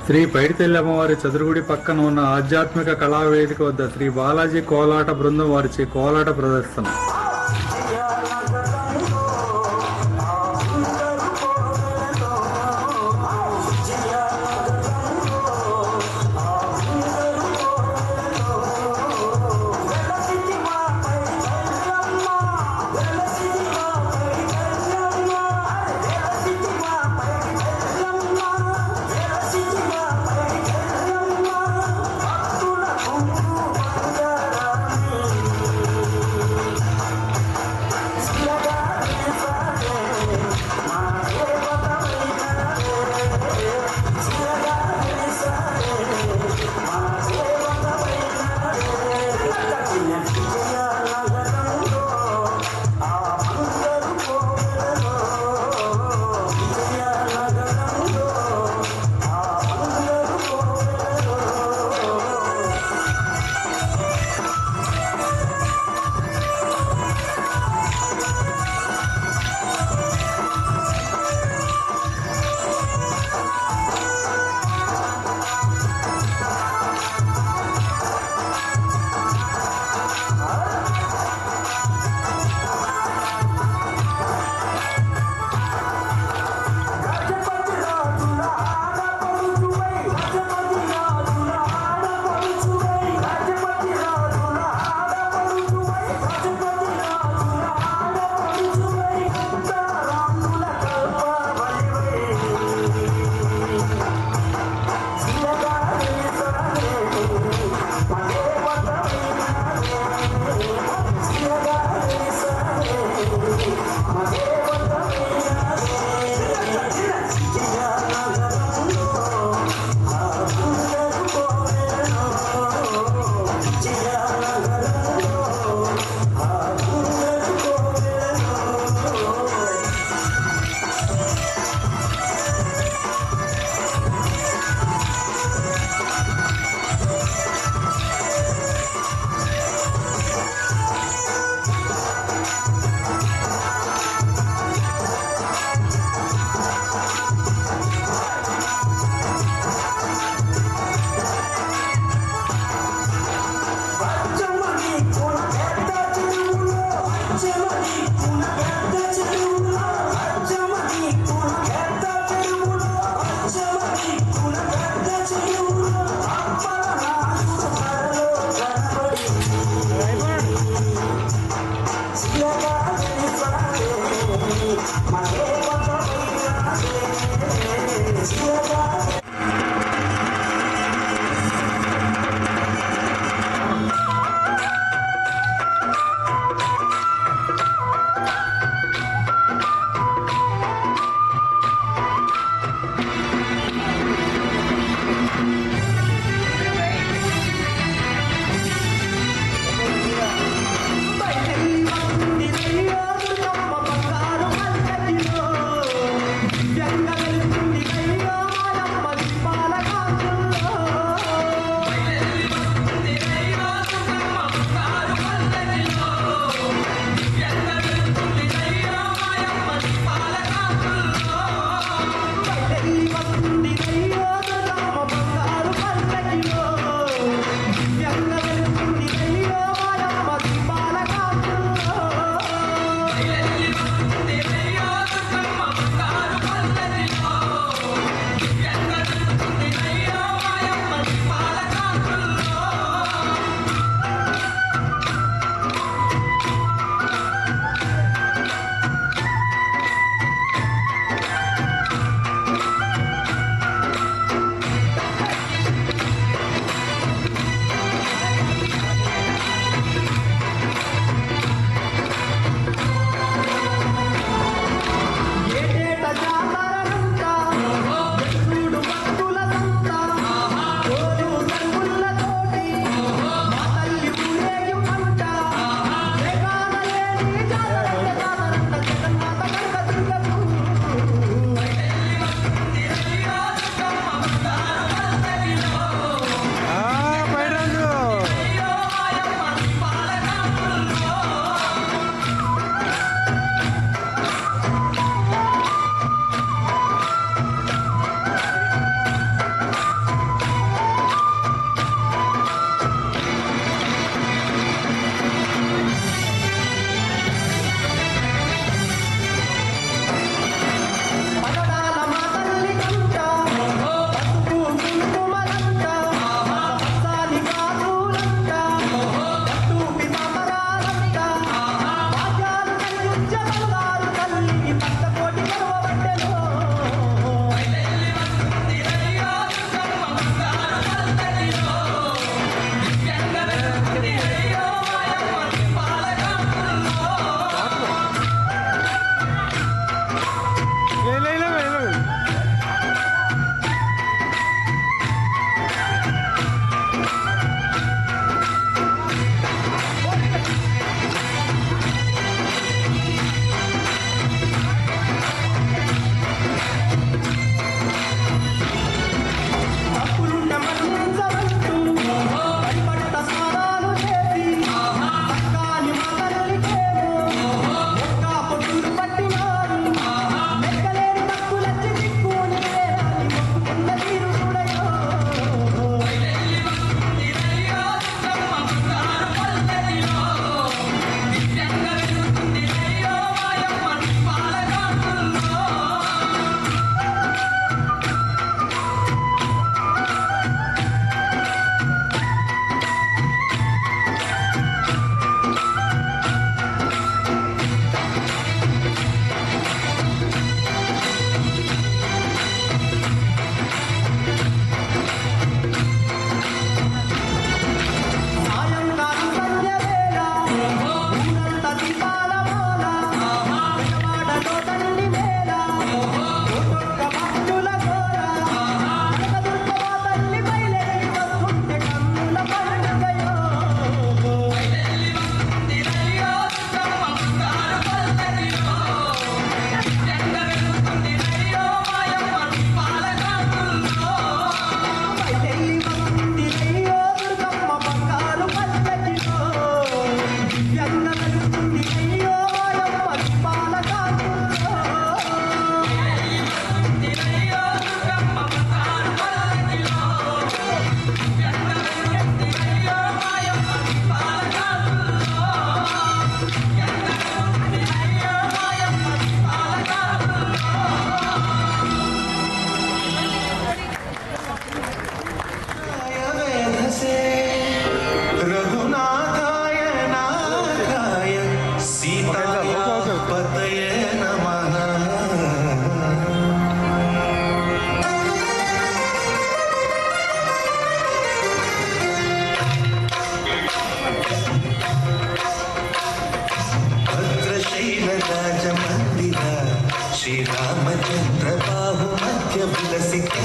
శ్రీ పైడితల్లి అమ్మవారి చదురుగుడి పక్కన ఉన్న ఆధ్యాత్మిక కళావేదిక వద్ద శ్రీ బాలాజీ కోలాట బృందం వారిచే కోలాట ప్రదర్శన.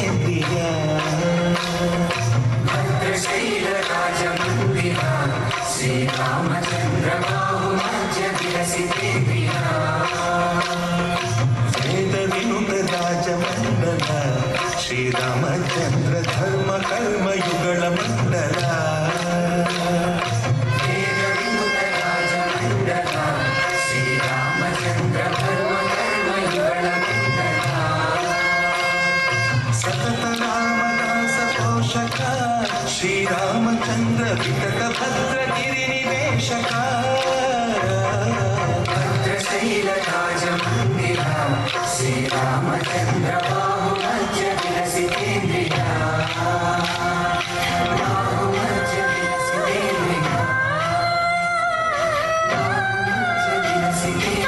జితేంద్రియ భద్రశైలరాజమందిర శ్రీరామచంద్ర బాహు మధ్య విలసితేంద్రియ వేద వినుత రాజమండల శ్రీరామచంద్ర ధర్మ కర్మయుగళ మండల వేద వినుత రాజమండల శ్రీరామచంద్ర ధర్మ కర్మయుగళ మండల సతత రామదాస పోషక శ్రీరామచంద్ర వితత భద్రగిరి నివేశక భద్రశైల రాజమందిర శ్రీరామచంద్ర బాహు మధ్య విలసితేంద్రియ బాహు మధ్య విలసితేంద్రియ బాహు మధ్య విలసితేంద్రియ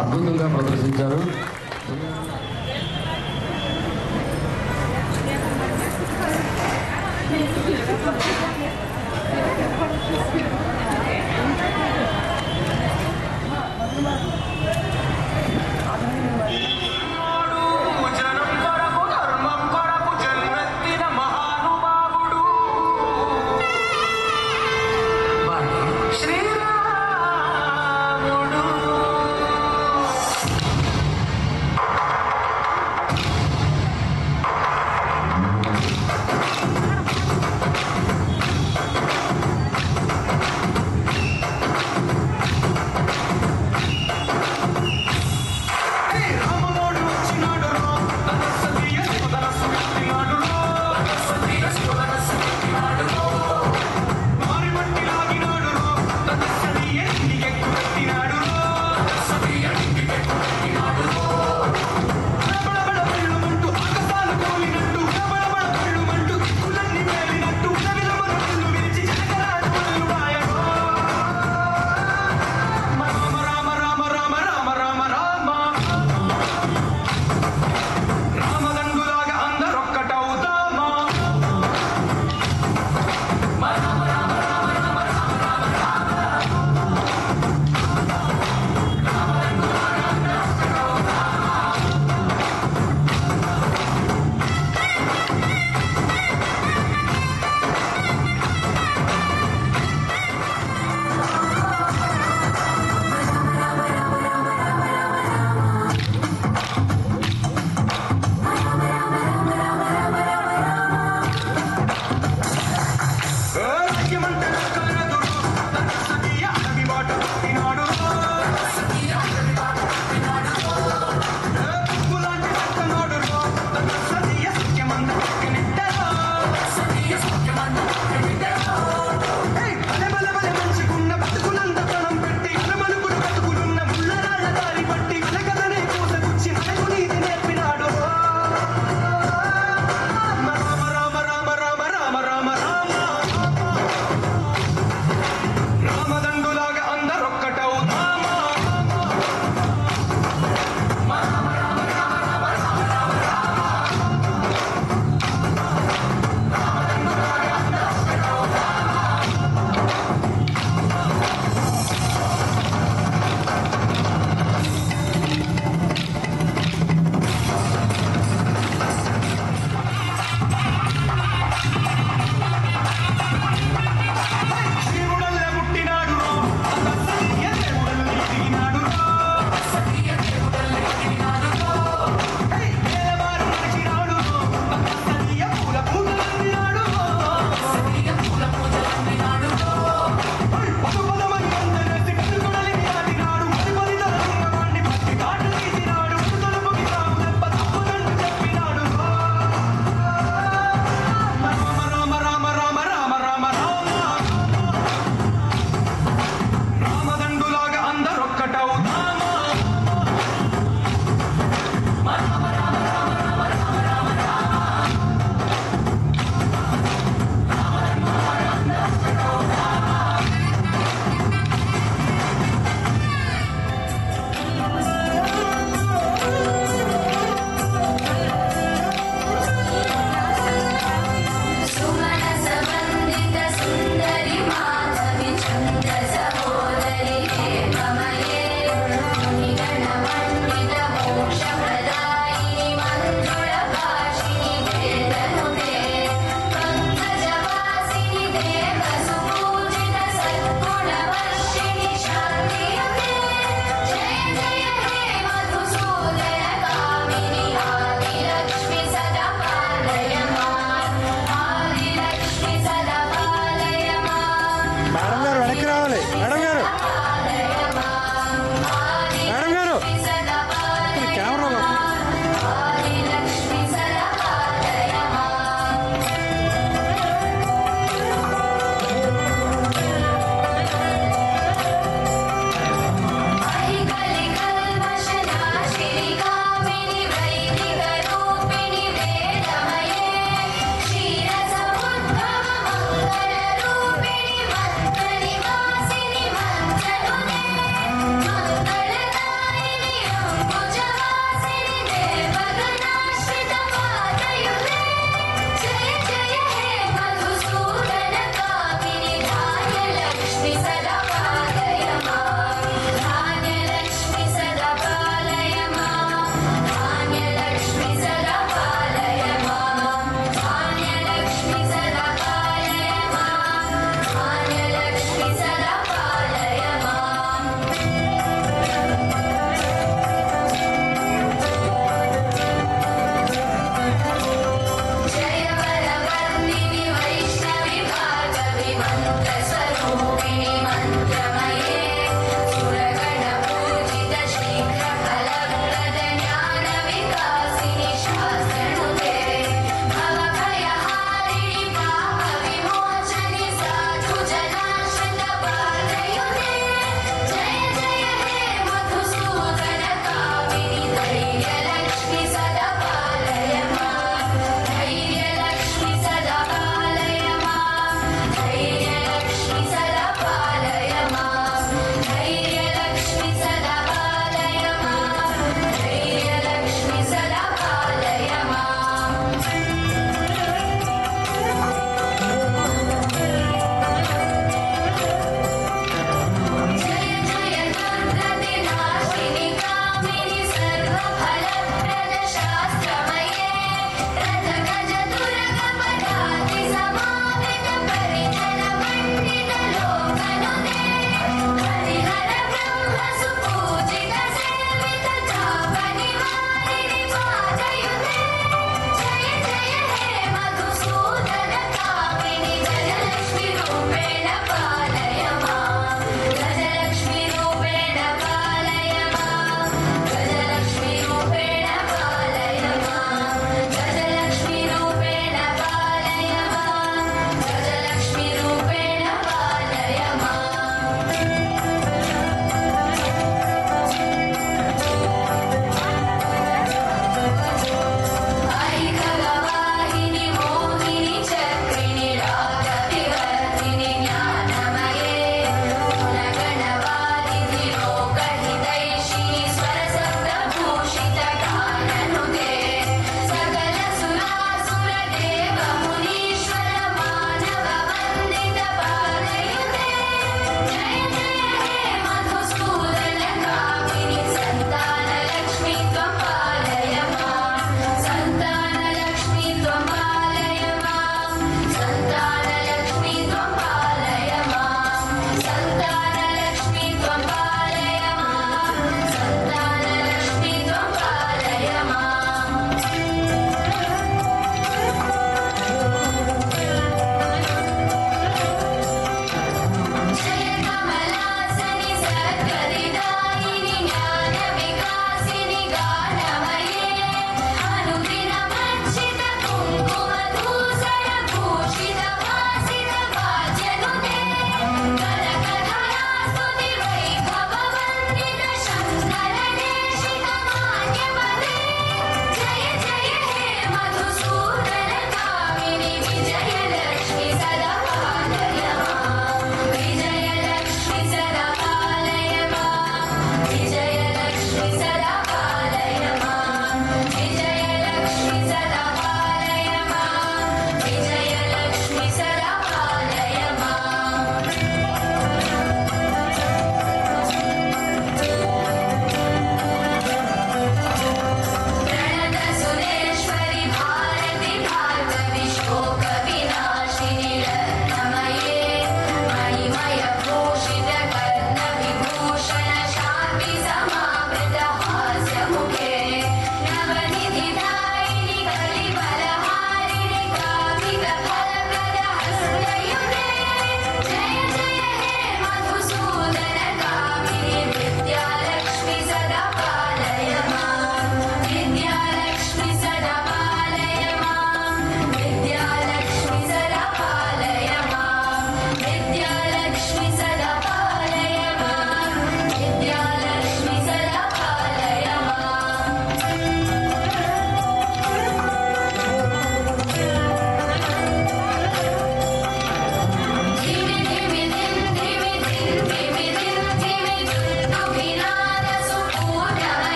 అద్భుతంగా ప్రదర్శించారు.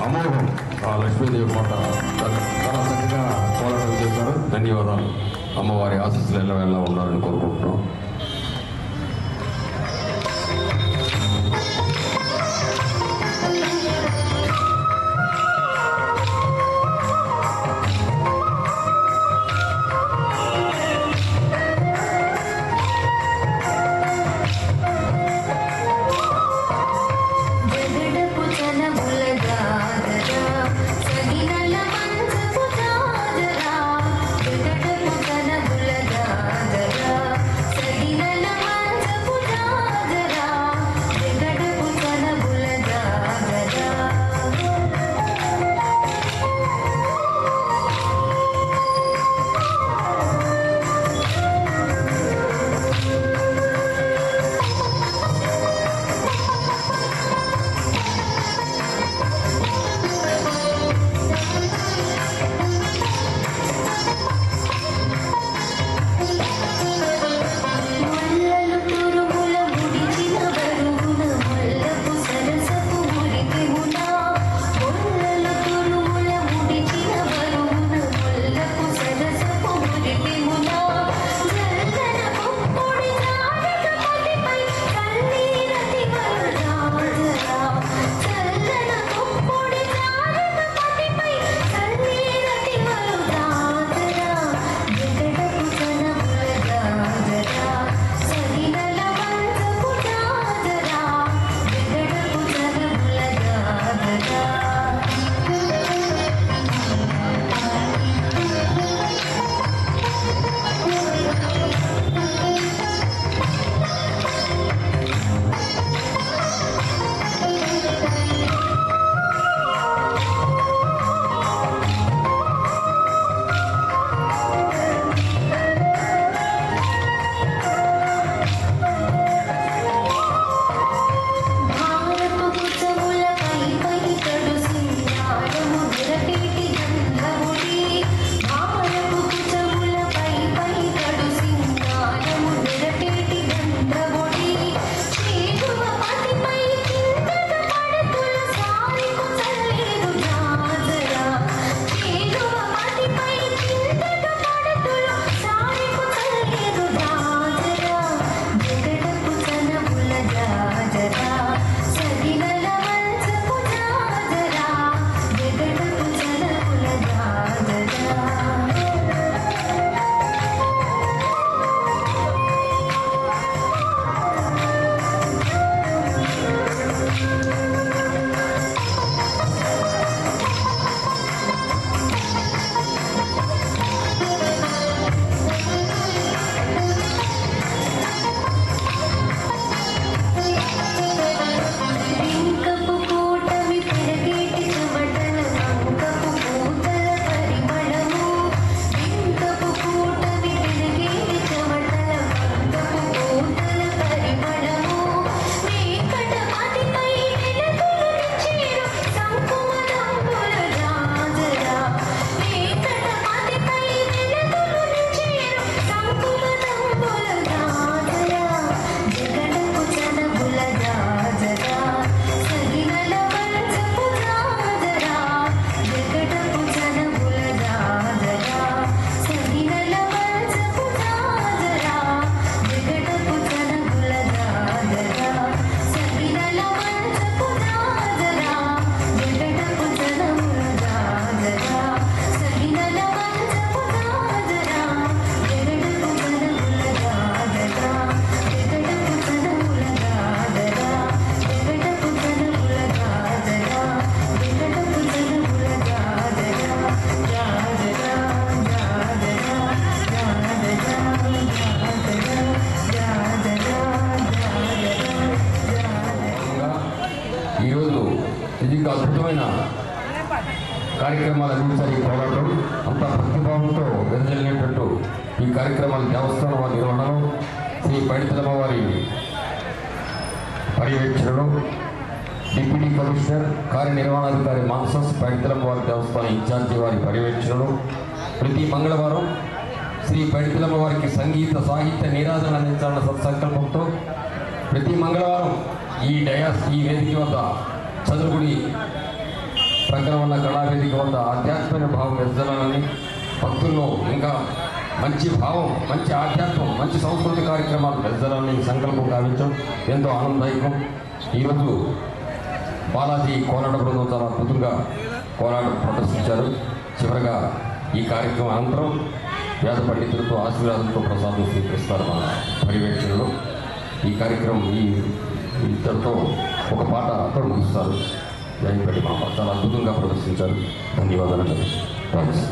అమోఘం ఆ లక్ష్మీదేవి పాట చాలా చక్కగా పోరాటం చేశారు. ధన్యవాదాలు. అమ్మవారి ఆశీస్సులు ఎల్లవేళలా ఉండాలని కోరుకుంటున్నాం. ఇది అద్భుతమైన కార్యక్రమాలు అందించాలి. పోరాటం అంతా ప్రతిభావంతో వెదజల్లినట్టు ఈ కార్యక్రమాలు దేవస్థానం వారి నిర్వహణలో శ్రీ పైడితలమ్మ వారి పర్యవేక్షణలో డిప్యూటీ కమిషనర్ కార్యనిర్వహణాధికారి మాన్సస్ పైడితలమ్మ వారి దేవస్థానం ఇన్ఛార్జి వారి పర్యవేక్షణలో ప్రతి మంగళవారం శ్రీ పైడితలమ్మ వారికి సంగీత సాహిత్య నీరాజన అందించాలన్న సత్సంకల్పంతో ప్రతి మంగళవారం ఈ వేదిక వద్ద చదువుగుడి ప్రక్కన ఉన్న కళావేదిక వద్ద ఆధ్యాత్మిక భావం వెదజల్లాలని, భక్తుల్లో ఇంకా మంచి భావం, మంచి ఆధ్యాత్మం, మంచి సంస్కృతి కార్యక్రమాలు వెదజల్లాలని సంకల్పం గావించడం ఎంతో ఆనందదాయకం. ఈరోజు బాలాజీ కోలాట బృందం చాలా అద్భుతంగా కోలాట ప్రదర్శించారు. చివరగా ఈ కార్యక్రమం అనంతరం వేద పండితులతో ఆశీర్వాదంతో ప్రసాదం స్వీకరిస్తారు మన పర్యవేక్షణలో. ఈ కార్యక్రమం ఇద్దరితో ఒక పాట అతడు ముగిస్తారు. జయంపేట మామ చాలా అద్భుతంగా ప్రదర్శించారు. ధన్యవాదాలు. థ్యాంక్స్.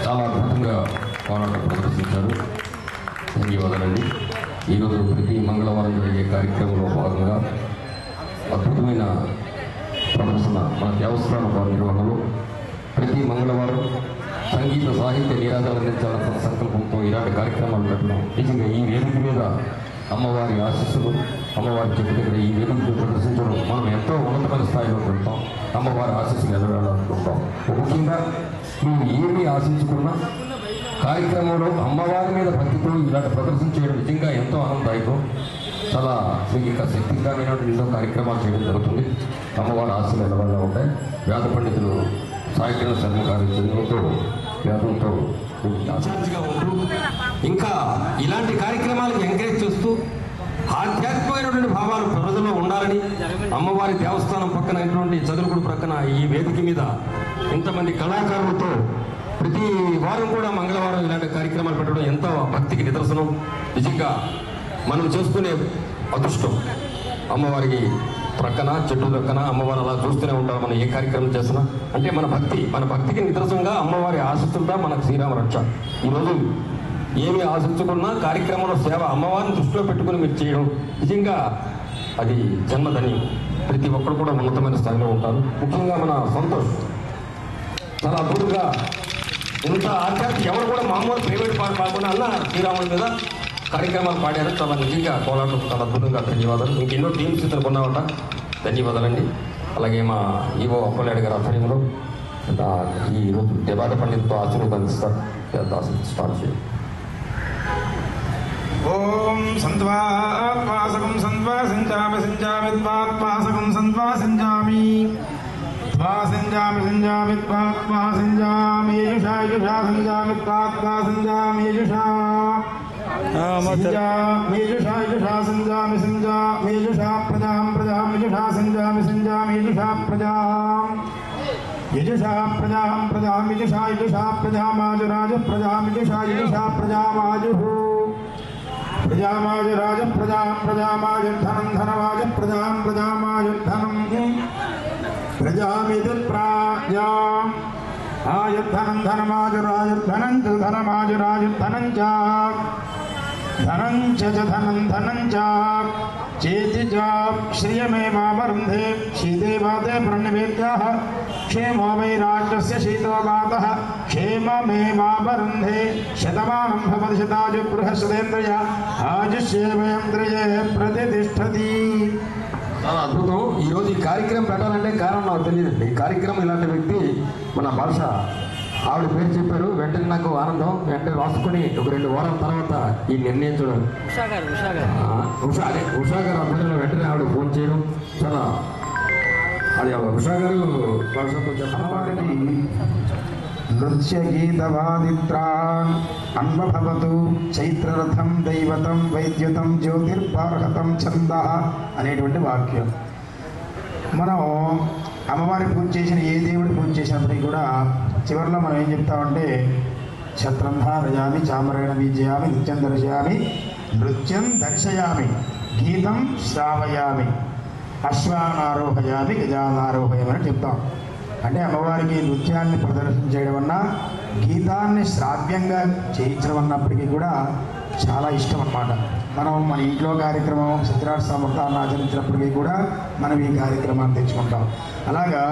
చాలా అద్భుతంగా పోరాటం ప్రదర్శించారు. ధన్యవాదాలండి. ఈరోజు ప్రతి మంగళవారం జరిగే కార్యక్రమంలో భాగంగా అద్భుతమైన ప్రదర్శన మన దేవస్థానం వారి నిర్వహణలో ప్రతి మంగళవారం సంగీత సాహిత్య నిరాధాలు అందించాలన్న సంకల్పంతో ఇలాంటి కార్యక్రమాలు పెట్టడం నిజంగా ఈ వేదిక మీద అమ్మవారి ఆశీస్సులు అమ్మవారి చెప్పు దగ్గర ఈ వేదికలు ప్రదర్శించడం మనం ఎంతో ఉన్నతమైన స్థాయిలో వెళ్తాం. అమ్మవారి ఆశీస్సులు ఎదగాలనుకుంటాం. ముఖ్యంగా మేము ఏమీ ఆశించుకున్నా కార్యక్రమంలో అమ్మవారి మీద భక్తితో ఇలాంటి ప్రదర్శన చేయడం నిజంగా ఎంతో ఆనందదాయకం. చాలా మీకు ఇంకా శక్తికరమైనటువంటి ఎన్నో కార్యక్రమాలు చేయడం జరుగుతుంది. అమ్మవారి ఆశలు ఎలవగా ఉంటాయి. వేద పండితులు సాహిత్య సర్వకారు చదువుతో వేదంతో ఆసక్తిగా ఉంటూ ఇంకా ఇలాంటి కార్యక్రమాలకు ఎంకరేజ్ చేస్తూ ఆధ్యాత్మికమైనటువంటి భావాలు ప్రజల్లో ఉండాలని అమ్మవారి దేవస్థానం పక్కనటువంటి చదువుకుడు ప్రక్కన ఈ వేదిక మీద ఇంతమంది కళాకారులతో ప్రతి వారం కూడా మంగళవారం ఇలాంటి కార్యక్రమాలు పెట్టడం ఎంతో భక్తికి నిదర్శనం. నిజంగా మనం చేసుకునే అదృష్టం. అమ్మవారికి ప్రక్కన చెట్టు ప్రక్కన అమ్మవారు అలా చూస్తూనే ఉంటారు. మనం ఏ కార్యక్రమం చేసినా అంటే మన భక్తికి నిదర్శనంగా అమ్మవారి ఆశిస్తుందా మనకు శ్రీరామ రక్ష. ఈరోజు ఏమి ఆశించుకున్నా కార్యక్రమంలో సేవ అమ్మవారిని దృష్టిలో పెట్టుకుని మీరు చేయడం నిజంగా అది జన్మధన్యం. ప్రతి ఒక్కరు కూడా ఉన్నతమైన స్థాయిలో ఉంటారు. ముఖ్యంగా మన సంతోష్ చాలా అద్భుతంగా ఇంత ఆధ్యాత్మిక ఎవరు కూడా మామూలు ప్రైవేట్ పాట పాడకుండా అన్న శ్రీరాముడి మీద కార్యక్రమాలు పాడారు. చాలా నిజంగా కోలాటం చాలా అద్భుతంగా. ధన్యవాదాలు. ఇంకెన్నో టీమ్స్ ఇతను కొన్నామట. ధన్యవాదాలండి. అలాగే మా ఈవో అప్పలాడి గారి ఆధ్వర్యంలో ఈరోజు దేవాద పండితులతో ఆశీర్వదిస్తారు. స్టార్ట్ చేయండి. ఓం సంధ్వాత్మాసకం సంధ్వాసించామి సంచామి త్వాత్మాసకం సంధ్వాసించామి త్వాసించామి సంచామి త్వాత్మాసించామి యేషా యేషా సంచామి త్వాత్మా సంచామి యేషా యేషా యేషా సంచామి సంచామి యేషా ప్రజాం ప్రజాం యేషా సంచామి సంచామి యేషా ప్రజాం యజుషా ప్రజాం ప్రజాం యజుషా యజుషా ప్రజామాజురాజ ప్రజాం యజుషా యజుషా ప్రజామాజుః ప్రజామాజురాజ ప్రజామాజుద్ధనం ధనవాజ ప్రజామాజుద్ధనం ప్రజామితి ప్రాజా ఆయుద్ధనం ధనమాజురాజుద్ధనం చ ధనమాజురాజుద్ధనం చ ధనం చ ధనం ధనం చ చేతి చ శ్రియమేవావరుంధే శీదేవాదే ప్రణవేద్యాః క్షేమో వై రాజ్యస్య శీతోగాతః క్షేమమేవావరుంధే శతమానం భవతి శతాయు బృహస్పతేంద్రియ ఆయుష్యేవేంద్రియే ప్రతిష్టతి. చాలా అద్భుతం. ఈరోజు ఈ కార్యక్రమం పెట్టాలంటే కారణం నాకు తెలియదండి. ఈ కార్యక్రమం ఇలాంటి వ్యక్తి మన భాష ఆవిడ పేరు చెప్పారు. వెంటనే నాకు ఆనందం. వెంటనే రాసుకుని ఒక 2 వారాల తర్వాత ఈ నిర్ణయించడం ఉషా గారు ఆధ్వర్యంలో వెంటనే ఆవిడ ఫోన్ చేయడం చాలా అది ఉషా గారు భాషతో చెప్పాలి. నృత్య గీతవాదిత్రా అన్వభవతు చైత్రరథం దైవతం వైద్యుతం జ్యోతిర్భారహతం ఛందః అనేటువంటి వాక్యం. మనం అమ్మవారి పూజ చేసిన ఏ దేవుడి పూజ చేసినప్పటికీ కూడా చివరిలో మనం ఏం చెప్తామంటే ఛత్రం ధారయామి చామరేణ విజయామి నృత్యం దర్శయామి గీతం శ్రావయామి అశ్వానారోహయామి గజానారోహయామి అని చెప్తాం. అంటే అమ్మవారికి నృత్యాన్ని ప్రదర్శన చేయడం అన్నా గీతాన్ని శ్రావ్యంగా చేయించడం అన్నప్పటికీ కూడా చాలా ఇష్టం అన్నమాట. మనం మన ఇంట్లో కార్యక్రమం సత్యనారాయణ స్వామి వ్రతాన్ని ఆచరించినప్పటికీ కూడా మనం ఈ కార్యక్రమాన్ని తెచ్చుకుంటాం. అలాగా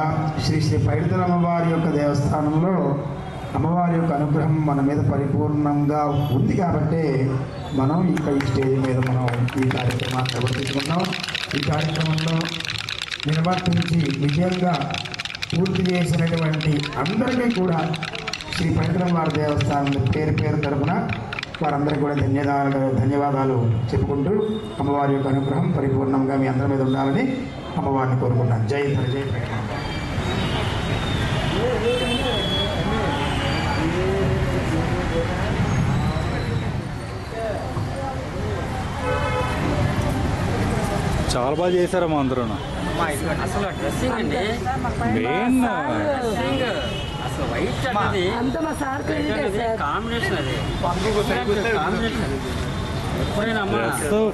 శ్రీ శ్రీ పైడితల అమ్మవారి యొక్క దేవస్థానంలో అమ్మవారి యొక్క అనుగ్రహం మన మీద పరిపూర్ణంగా ఉంది కాబట్టి మనం ఇక్కడ ఈ స్టేజ్ మీద మనం ఈ కార్యక్రమాన్ని నిర్వర్తించుకున్నాం. ఈ కార్యక్రమంలో నిర్వర్తించి విజయంగా పూర్తి చేసినటువంటి అందరికీ కూడా శ్రీ పైడితల అమ్మవారి దేవస్థానం పేరు తరపున వారందరికీ కూడా ధన్యవాదాలు చెప్పుకుంటూ అమ్మవారి యొక్క అనుగ్రహం పరిపూర్ణంగా మీ అందరి మీద ఉండాలని అమ్మవారిని కోరుకుంటాను. జై ధర జై పైడితల. చాలా బాగా చేశారమ్మా అందరూ. అసలు డ్రెస్సింగ్ అండి మెయిన్ అసలు వైట్ అనేది కాంబినేషన్ అది కాంబినేషన్. ఎప్పుడైనా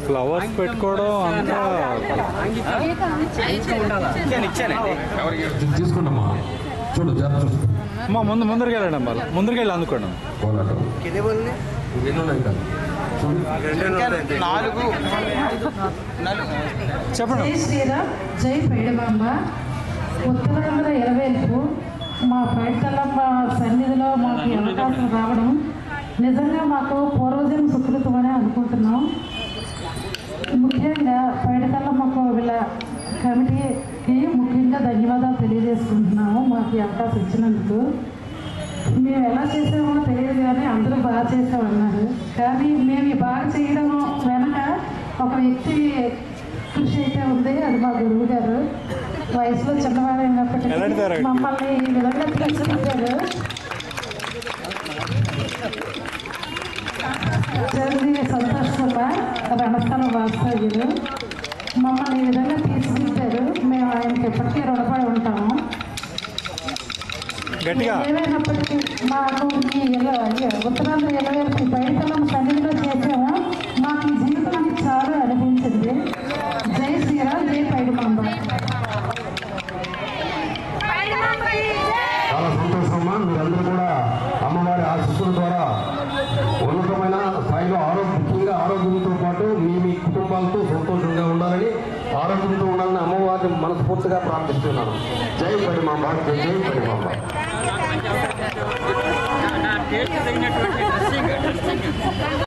ఫ్లవర్స్ పెట్టుకోవడం అంతా ఉండాలి. తీసుకుంటామా చూడు జాగ్రత్త. అమ్మా ముందరికి వెళ్ళండి అమ్మా, ముందరికి వెళ్ళి అందుకోండి. కోలాటం ఎన్ని ఉన్నాయి కదా చెప్పండి. జై శ్రీరామ్, జై పైడమాంబ. ఉత్తరాంధ్ర ఇరవేల్పు మా పైడితల్లమ్మ సన్నిధిలో మాకు ఈ అవకాశం రావడం నిజంగా మాకు పూర్వజన్మ సుకృతం అని అనుకుంటున్నాం. ముఖ్యంగా పైడితల్లమ్మకు వీళ్ళ కమిటీకి ముఖ్యంగా ధన్యవాదాలు తెలియజేసుకుంటున్నాము మాకు ఈ అవకాశం ఇచ్చినందుకు. మేము ఎలా చేసామో తెలియదు కానీ అందరూ బాగా చేసామన్నారు. కానీ మేము ఈ బాగా చేయడం వెనక ఒక వ్యక్తి కృషి అయితే ఉంది, అది మా గురువు గారు. వయసులో చిన్నవారైనప్పటికీ మమ్మల్ని ఈ విధంగా తీర్చిదిద్దారు. చిరంజీవి సంతోష్ కుమార్ రణస్థలం వాస్తవ్యులు మమ్మల్ని ఈ విధంగా తీర్చిదిద్దారు. మేము ఆయనకి ఎప్పటికీ రుణపడి ఉంటాము. ఏమైనప్పటికీ మాకు ఈ ఉత్తరాంధ్ర ఇళ్ళవేళకి పైడితల్లమ్మ సన్నిధిలో చేసాము. మాకు ఈ జీవితానికి చాలా అనిపించింది. జై శ్రీరామ్, జై పైడిమాంబ. చాలా సంతోషమమ్మా. మీరందరూ కూడా అమ్మవారి ఆశీస్సుల ద్వారా ఉన్నతమైన స్థాయిలో ముఖ్యంగా ఆరోగ్యంతో పాటు మీ కుటుంబాలతో సంతోషంగా ఉండాలని, ఆరోగ్యంతో ఉండాలని అమ్మవారిని మనస్ఫూర్తిగా ప్రార్థిస్తున్నాను. జై పడిమాంబ, జై పడిమాంబ. నా టేస్ట్ తగినటువంటి డ్రెస్సింగ్